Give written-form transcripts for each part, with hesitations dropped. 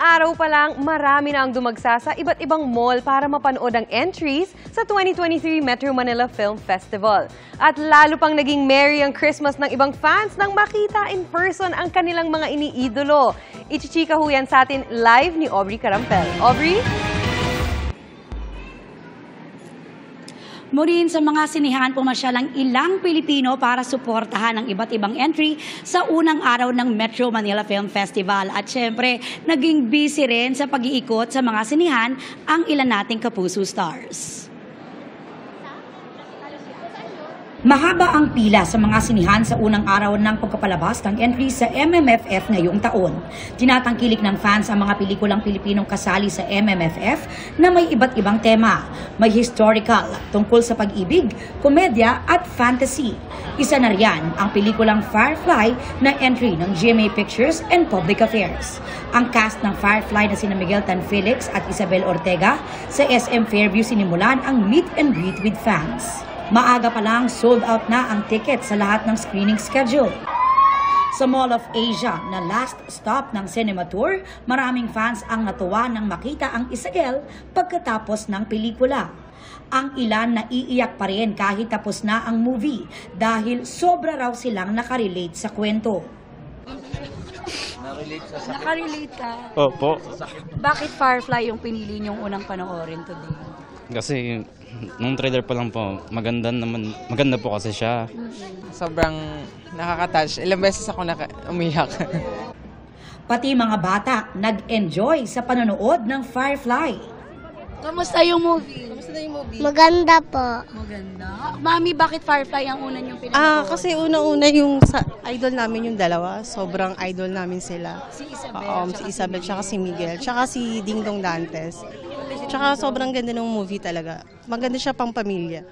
araw pa lang, marami na ang dumagsa sa iba't ibang mall para mapanood ang entries sa 2023 Metro Manila Film Festival. At lalo pang naging merry ang Christmas ng ibang fans nang makita in person ang kanilang mga iniidolo. Ichichika ho yan sa atin live ni Aubrey Carampel. Aubrey? Murin, sa mga sinihan, pumasyal ang ilang Pilipino para suportahan ang iba't ibang entry sa unang araw ng Metro Manila Film Festival. At syempre, naging busy rin sa pag-iikot sa mga sinihan ang ilan nating kapuso stars. Mahaba ang pila sa mga sinihan sa unang araw ng pagkapalabas ng entry sa MMFF ngayong taon. Tinatangkilik ng fans ang mga pelikulang Pilipinong kasali sa MMFF na may iba't ibang tema. May historical, tungkol sa pag-ibig, komedya at fantasy. Isa na riyan ang pelikulang Firefly na entry ng GMA Pictures and Public Affairs. Ang cast ng Firefly na sina Miguel Tan Felix at Isabel Ortega sa SM Fairview sinimulan ang meet and greet with fans. Maaga pa lang, sold out na ang ticket sa lahat ng screening schedule. Sa Mall of Asia na last stop ng cinema tour, maraming fans ang natuwa nang makita ang Isabel pagkatapos ng pelikula. Ang ilan naiiyak pa rin kahit tapos na ang movie dahil sobra raw silang nakarelate sa kwento. Nakarelate ka? Opo. Bakit Firefly yung pinili niyong unang panoorin today? Kasi nung trailer pa lang po, maganda po kasi siya. Sobrang nakaka-touch. Ilang beses ako umiyak. Pati mga bata nag-enjoy sa panonood ng Firefly. Kamusta yung movie? Maganda po. Maganda. Mami, bakit Firefly ang una niyong pinanood? Kasi una-una yung idol namin yung dalawa. Sobrang idol namin sila. Si Isabel. Si Isabel, tsaka si Miguel, tsaka si Dingdong Dantes. Tsaka sobrang ganda ng movie talaga. Maganda siya pang pamilya.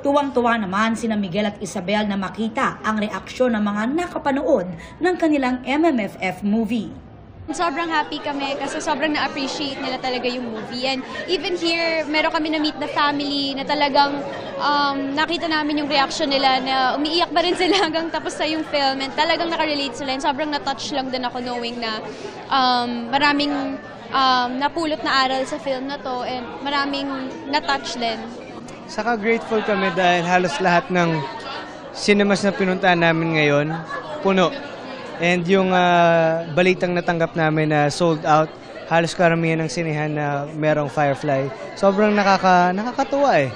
Tuwang-tuwa naman sina Miguel at Isabel na makita ang reaksyon ng mga nakapanood ng kanilang MMFF movie. Sobrang happy kami kasi sobrang na-appreciate nila talaga yung movie. And even here, meron kami na-meet na family na talagang nakita namin yung reaction nila na umiiyak pa rin sila hanggang tapos sa yung film. And talagang nakarelate sila. And sobrang na-touch lang din ako knowing na maraming napulot na aral sa film na to and maraming na-touch din. Saka grateful kami dahil halos lahat ng cinemas na pinuntahan namin ngayon, puno. And yung balitang natanggap namin na sold out, halos karamihan ng sinihan na merong Firefly. Sobrang nakakatuwa eh.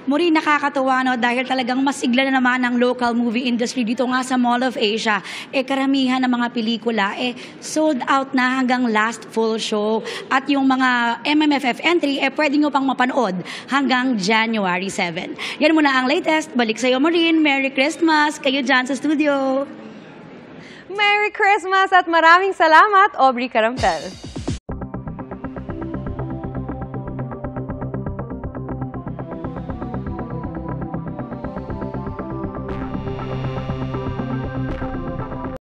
Muri, nakakatuwa no dahil talagang masigla na naman ang local movie industry dito nga sa Mall of Asia. Karamihan ng mga pelikula sold out na hanggang last full show. At yung mga MMFF entry pwede nyo pang mapanood hanggang January 7. Yan muna ang latest. Balik sa'yo, Maureen. Merry Christmas! Kayo dyan sa studio. Merry Christmas at maraming salamat, Aubrey Carampel.